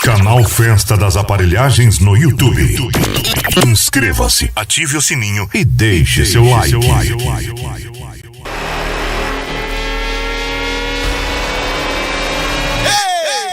Canal Festa das Aparelhagens no YouTube. Inscreva-se, ative o sininho e deixe seu like.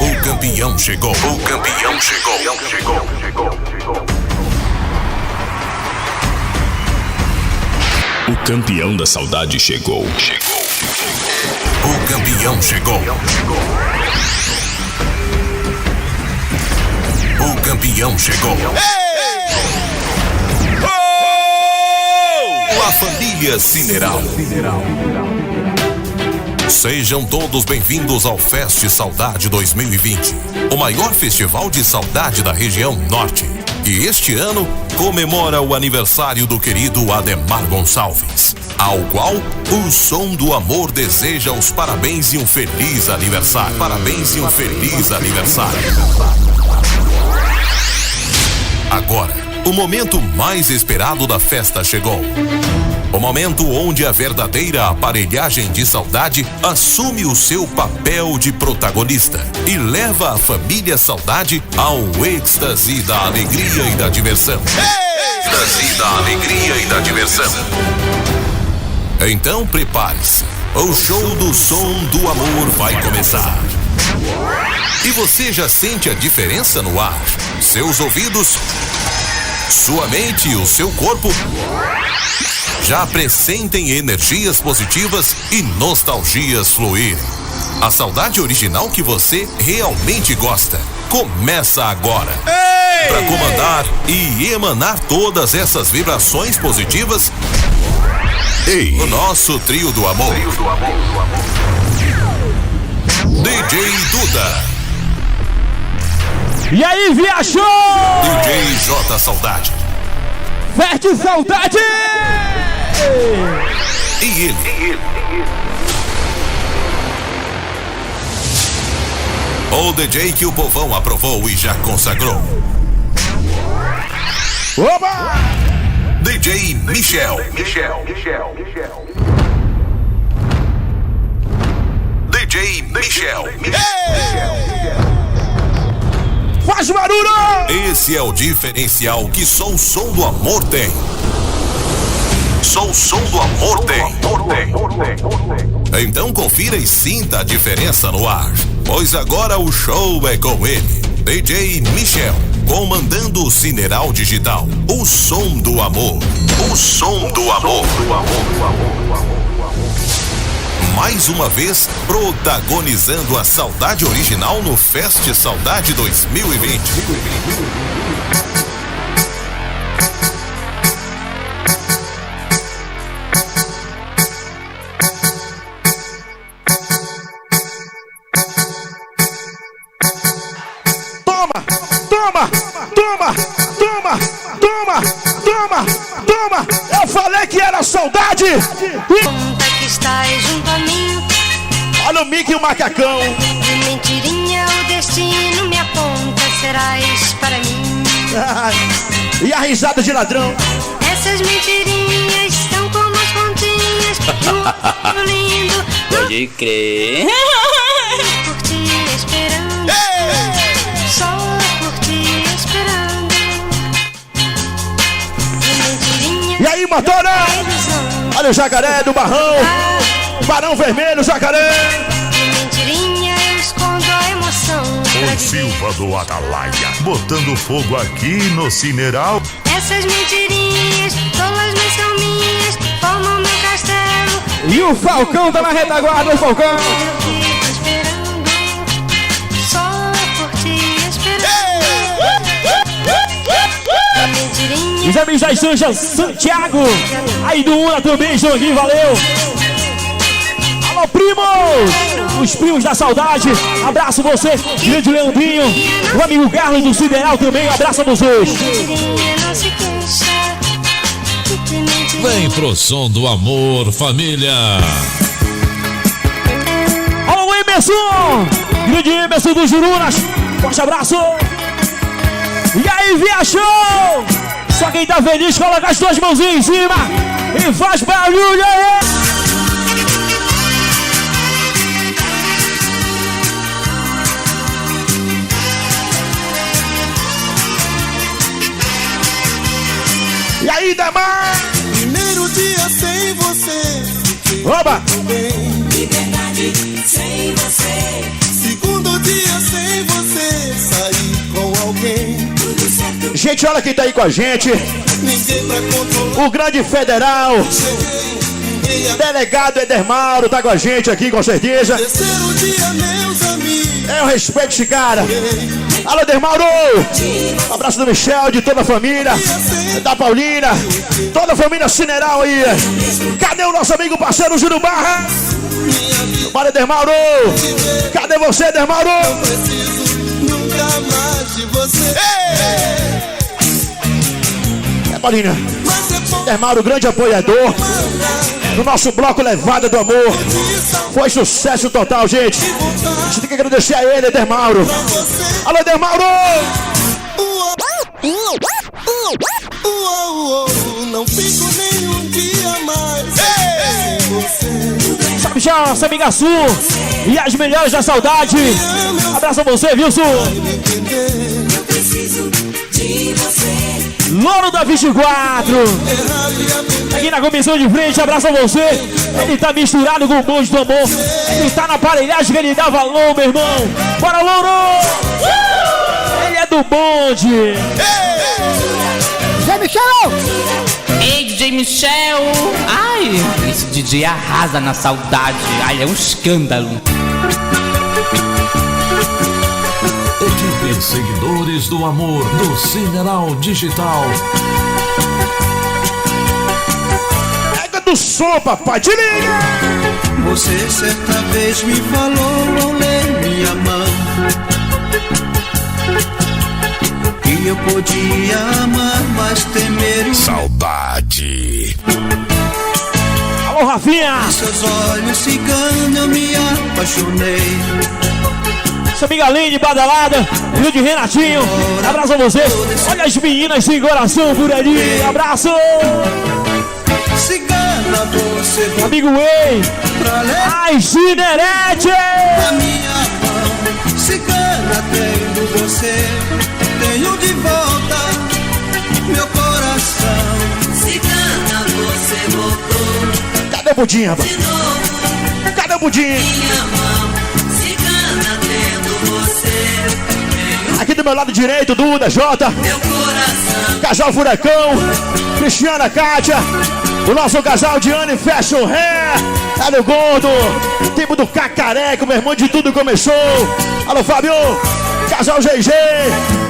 O campeão chegou. O campeão chegou. O campeão da saudade chegou. O campeão chegou. O campeão chegou. A família Cineral. Sejam todos bem-vindos ao Fest Saudade 2020, o maior festival de saudade da região norte. E este ano comemora o aniversário do querido Ademar Gonçalves, ao qual o Som do Amor deseja os parabéns e um feliz aniversário. Parabéns e um feliz aniversário. Agora, o momento mais esperado da festa chegou. O momento onde a verdadeira aparelhagem de saudade assume o seu papel de protagonista e leva a família Saudade ao êxtase da alegria e da diversão. Êxtase da alegria e da diversão. Então prepare-se, o show do Som do Amor vai começar. E você já sente a diferença no ar? Seus ouvidos, sua mente e o seu corpo já pressentem energias positivas e nostalgias fluir. A saudade original que você realmente gosta começa agora. Para comandar e emanar todas essas vibrações positivas, o nosso trio do amor. DJ Duda. E aí, viajou! DJ J Saudade. Ferte Saudade! E ele. O DJ que o povão aprovou e já consagrou. Oba! DJ Michel. DJ Michel. Faz barulho! Esse é o diferencial que só o Som do Amor tem. Só o Som do Amor tem. Então confira e sinta a diferença no ar, pois agora o show é com ele, DJ Michel, comandando o Cineral Digital, o Som do Amor. O Som do Amor. Mais uma vez, protagonizando a saudade original no Fest Saudade 2020. Toma! Eu falei que era saudade! Conta que estás junto a mim. Olha o Mickey e o macacão. De mentirinha o destino me aponta. Serás para mim. E a risada de ladrão. Essas mentirinhas são como as pontinhas no lindo. Pode crer. Por ti esperando. Só por ti esperando. E aí, motora? Olha o jacaré do Barrão. Barão Vermelho, jacaré. De mentirinha eu escondo a emoção. O Silva do Atalaia, botando fogo aqui no Cineral. Essas mentirinhas, todas mas são minhas, formam meu castelo. E o Falcão tá na retaguarda, o Falcão. Eu fico esperando, só por ti esperando. Mentirinha. Os amigos da Sanja Santiago. Aí do Una também, Joguinho, valeu. Alô, primos! Os primos da saudade. Abraço você, grande Leandrinho. O amigo Carlos do Sideral também. Abraço a vocês. Vem pro Som do Amor, família. Alô, Emerson! Grande Emerson dos Jurunas. Forte abraço. E aí, viajou! Só quem tá feliz, coloca as duas mãozinhas em cima e faz barulho aí! mais. Primeiro dia sem você. Oba! Liberdade sem você. Segundo dia sem você. Sair com alguém. Tudo certo. Gente, olha quem tá aí com a gente. Ninguém pra controlar. O grande federal. Delegado Edermauro tá com a gente aqui, com certeza. Terceiro dia, meus amigos. Eu respeito esse cara. Alô, Edermauro. Um abraço do Michel, de toda a família. Da Paulina. Toda a família Cineral aí. Cadê o nosso amigo parceiro Júlio Barra? Bora, Edermauro. Cadê você, Edermauro? Não preciso nunca mais de você. É, Paulina. Mas é bom Edermauro, grande apoiador do nosso bloco Levada do Amor. Foi sucesso total, gente. A gente tem que agradecer a ele, Edermauro. Alô, Edermauro! Não fico nenhum dia mais sem você. Salve, já, nossa amiga Su. E as melhores da saudade. Abraço a você, viu, Su? Eu preciso de você. Louro da 24. Aqui na comissão de frente, abraço a você. Ele tá misturado com o bonde do amor. Ele tá na aparelhagem que ele dá valor, meu irmão. Bora, Louro! Ele é do bonde. Zé Michel! Ei, DJ Michel! Ai, esse DJ arrasa na saudade. Ai, é um escândalo. Equipe Seguidores do Amor do Cineral Digital. Pega do som, papai, te liga! Você certa vez me falou ao ler minha mão que eu podia amar, mas temer o Saudade. Alô, Rafinha! seus olhos cigano, eu me apaixonei. Essa amiga Aline, badalada, filho de Renatinho. Abraço a vocês. Olha as meninas sem coração por ali. Abraço! Cigana, você voltou Amigo Ei! pra ler Ai, Ginerete! a minha mão. Cigana, tendo você, tenho de volta meu coração. Cigana, você voltou Cadê o Budinho, rapaz? de novo Cadê o Budinho? minha mão. Cigana, tendo você, Aqui do meu lado direito, Duda, Jota, meu coração. Casal Furacão, Cristiana, Kátia, o nosso casal Diane Fashion Hair, Hélio Gordo, tempo do Cacareco, meu irmão, de tudo começou. Alô, Fábio, casal GG,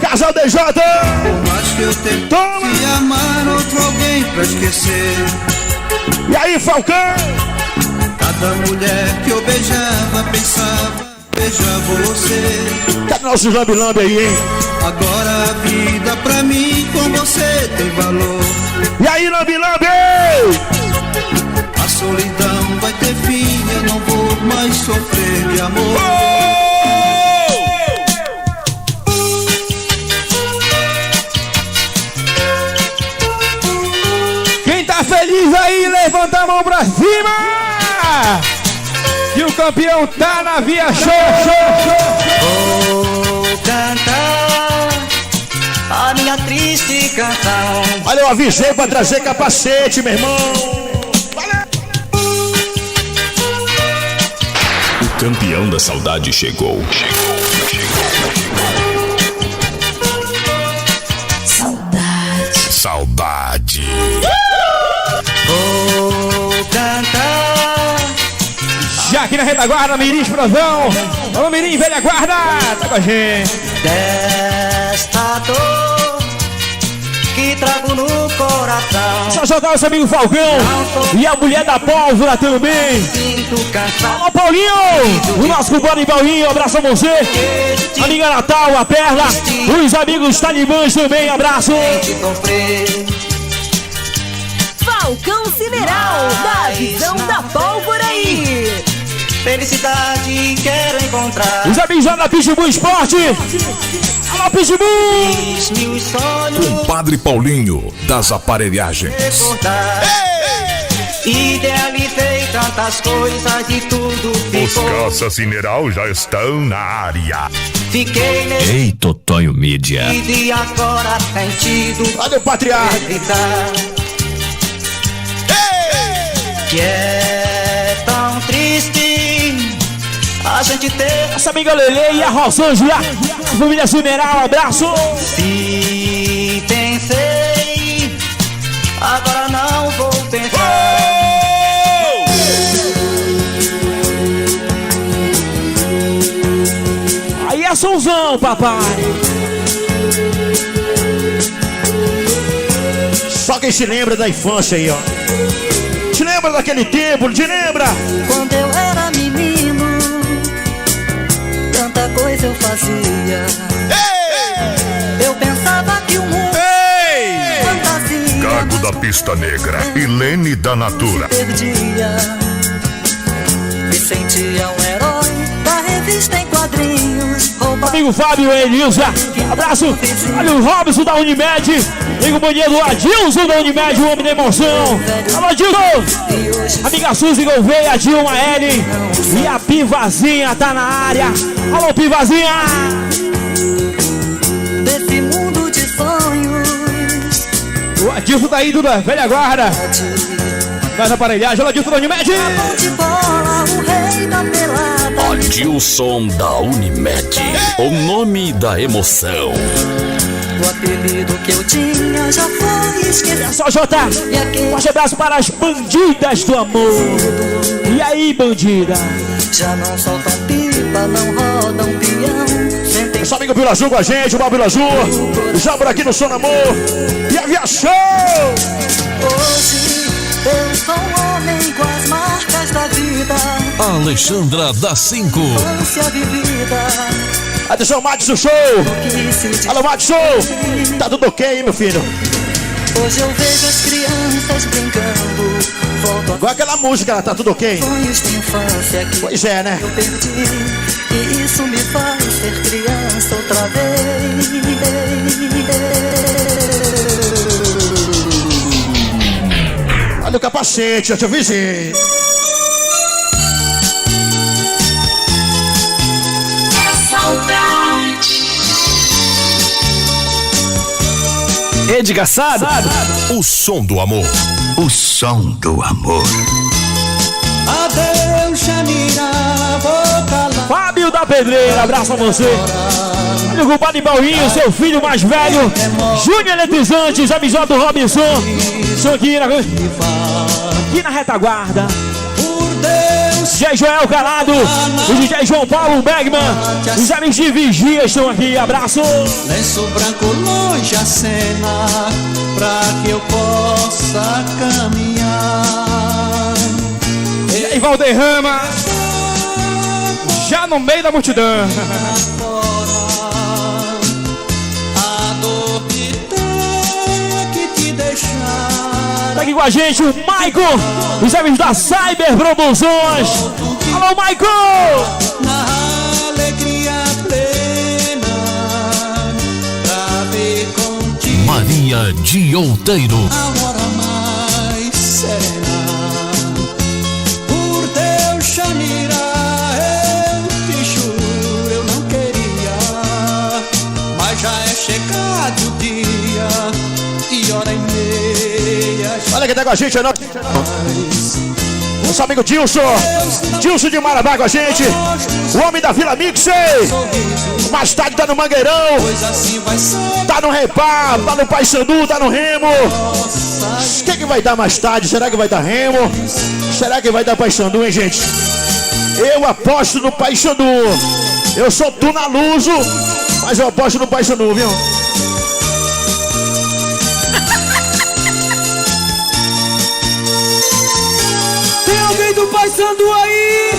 casal DJ. Por mais que eu tente Toma! te amar, outro alguém pra esquecer. E aí, Falcão? Cada mulher que eu beijava, pensava, beijar você. Cadê nossos lambe-lambe aí, hein? Agora a vida pra mim com você tem valor. E aí, lambe-lambe? A solidão vai ter fim, eu não vou mais sofrer de amor. Quem tá feliz aí, levanta a mão pra cima! Que o campeão tá na via show! Vou cantar a minha triste canção. Olha, eu avisei pra trazer capacete, meu irmão! O campeão da saudade chegou. Saudade. Vou cantar Já aqui na retaguarda, Mirim Explosão! Alô, Mirim, velha guarda! Tá com a gente! desta dor que trago no coração. Só jogar esse amigo Falcão e a mulher da pólvora também! Sinto cansado Alô, Paulinho! O nosso cubano Paulinho, abraço a você! Amiga Natal, a Perla, os amigos talibãs também, abraço! de sofrer. Falcão Cineral, da visão da pólvora aí. Felicidade quero encontrar. Os amigos lá da Pitbull Esporte! Alô, Pitbull! Fiz mil sonhos Padre Paulinho das aparelhagens. recordar. Idealizei tantas coisas e tudo Os ficou. caça cineral já estão na área. Fiquei nesse Ei, Totonho Mídia. e agora tem tido Cadê o patriarca? gritar. que é tão triste a gente ter. Essa amiga Lele e a Rosângela, família Cimeral, abraço. Se pensei, agora não vou pensar. Aí é somzão, papai. Só quem se lembra da infância aí, ó. Te lembra daquele tempo, te lembra? Quando eu era menino, tanta coisa eu fazia. Eu pensava que o mundo fantasia. Gago da Pista Negra e Lene da Natura. Perdia, me sentia um herói da revista em quadrinhos. Amigo Fábio e Elisa, abraço. Olha o Robson da Unimed. Amigo banheiro Adilson da Unimed, o homem da emoção. Alô, Adilson. Amiga Suzy Gouveia, a Dilma Ellen. E a Pivazinha tá na área. Alô, Pivazinha. Desse mundo de sonhos. O Adilson tá indo da velha guarda. Vai na aparelhagem, alô, Adilson da Unimed. De bola, o rei da pelada. Adilson da Unimed, o nome da emoção. O apelido que eu tinha já foi esquecido. É só Jota, forte abraço para as bandidas do amor. E aí, bandida? Já não soltam pipa, não rodam peão. Nosso amigo Vila Azul com a gente, o Vila Azul. Já por aqui no Som do Amor. E aviação! Hoje eu sou um homem com as marcas da vida. Alexandra da 5. Infância vivida. Atenção, Madison Show! Alô, Madison! Tá tudo ok, meu filho? Hoje eu vejo as crianças brincando. Volto igual aquela música, tá tudo ok? Sonhos de infância que pois é, né? Eu perdi. E isso me faz ser criança outra vez. Olha o capacete, eu te avisei. Edgar Sado, o som do amor. O som do amor. Adeus, Xanira, Fábio da Pedreira, abraço a você. Olha o culpado de Paulinho, seu filho mais velho. Júnior Eletrizantes, amizade do Robinson. Estou aqui na retaguarda. DJ Joel Calado, o DJ João Paulo Bergman, os amigos de Vigia estão aqui, abraço. Lenço branco longe a cena, pra que eu possa caminhar. E aí, Valderrama, já no meio da multidão. A dor de ter que te deixar. Tá aqui com a gente o Maicon, os amigos da Cyber Produções. Alô, Maicon! Na alegria plena, pra ver contigo Maria de Outeiro. a hora mais serena. Por Deus, Xanira, eu te juro, eu não queria, mas já é chegado o dia e hora e meia. Olha quem tá com a gente, é nosso amigo Dilson. Dilson de Marabá com a gente. O homem da Vila Mixer. Mais tarde tá no Mangueirão. Tá no Repá, tá no Paysandu, tá no Remo. O que vai dar mais tarde? Será que vai dar Remo? Será que vai dar Paysandu, hein, gente? Eu aposto no Paysandu. Eu sou tunaluso, mas eu aposto no Paysandu, viu? Alguém do Paysandu aí?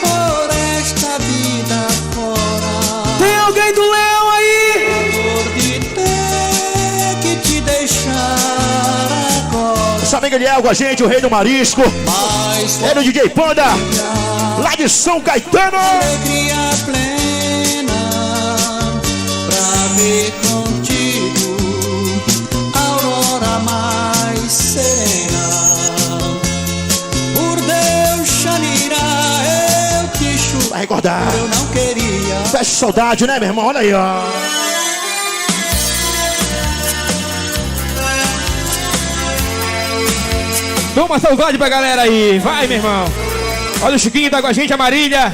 Por esta vida fora. Tem alguém do Leão aí? Por de ter que te deixar agora. Essa amiga Eliel com a gente, o rei do marisco. É do DJ Panda, lá de São Caetano. Alegria plena, pra ver contigo a aurora mais serena. Vai recordar. Eu não queria. Fecha saudade, né, meu irmão? Olha aí, ó. Vamos passar o God pra galera aí. Vai, meu irmão. Olha o Chiquinho, tá com a gente, a Marília.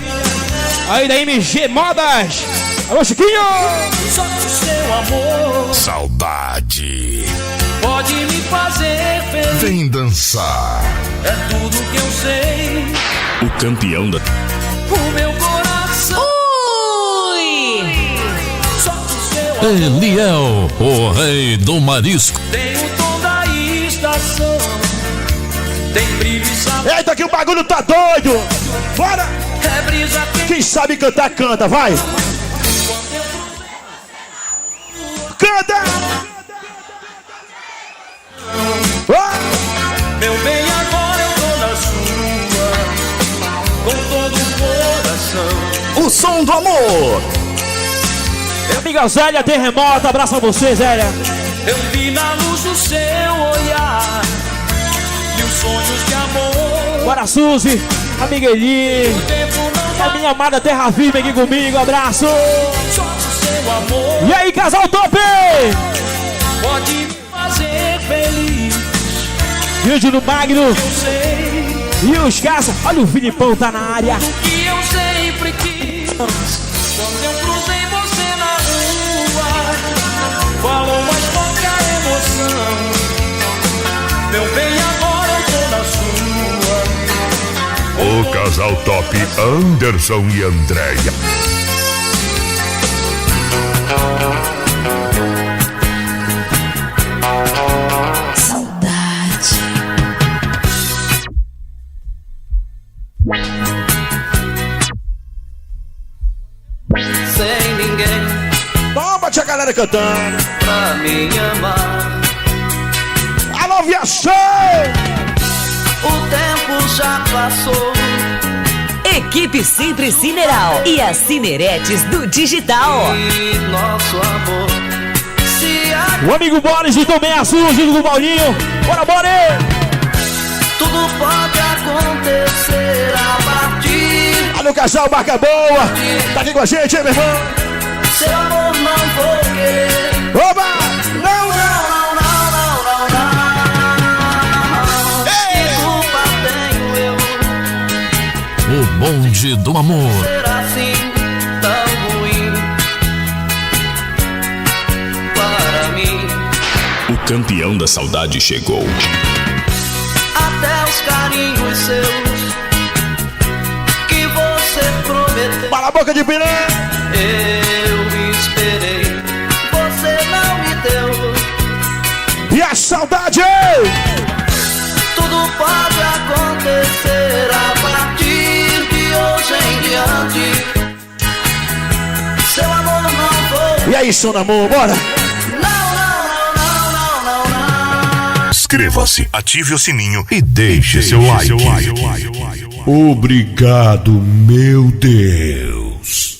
Aí da MG Modas. Alô, Chiquinho. Só o seu amor Saudade. pode me fazer feliz. Vem dançar. É tudo que eu sei. O campeão da... O meu coração. Só o seu amor Eliel, o rei do marisco. tem o tom da estação. Tem brilho e sabor. Eita, que o bagulho tá doido. Bora. É brisa Quem sabe cantar, canta, vai. Canta. Meu bem, agora eu tô na sua, com todo o coração. O som do amor. Amiga Zélia Terremoto, abraço a você, Zélia. Eu vi na luz do seu olhar mil sonhos de amor. Bora, Suzy, amiga Eli. O tempo não A minha amada Terra Firme aqui comigo, abraço. só o seu amor E aí, casal top! pode me fazer feliz. Vídeo do Magno Eu sei e os caça. Olha o Filipão, tá na área. que eu sempre quis. Quando eu cruzei você na rua, falou mais pouca emoção. Meu bem, agora eu tô na sua. O casal top Anderson e Andréia. Sem ninguém Toma, tia galera cantando. pra me amar. Alô, Viação! O tempo já passou. Equipe Sempre Cineral e as Cineretes do Digital. E nosso amor se O amigo Boris e também a Azul, junto com o Paulinho. Bora, Boris! tudo pode acontecer a partir. Olha o casal Barca Boa. Tá aqui com a gente, hein, meu irmão? Seu amor não vou querer. Oba! Não, não! Que culpa tenho eu O bonde do amor. ser assim tão ruim para mim? O campeão da saudade chegou. Até os carinhos seus que você prometeu Para a boca de piranha! eu esperei, você não me deu. E a saudade! Tudo pode acontecer a partir de hoje em diante. Seu amor não vou. E aí, seu namoro, bora! Inscreva-se, ative o sininho e deixe seu like. Obrigado, meu Deus.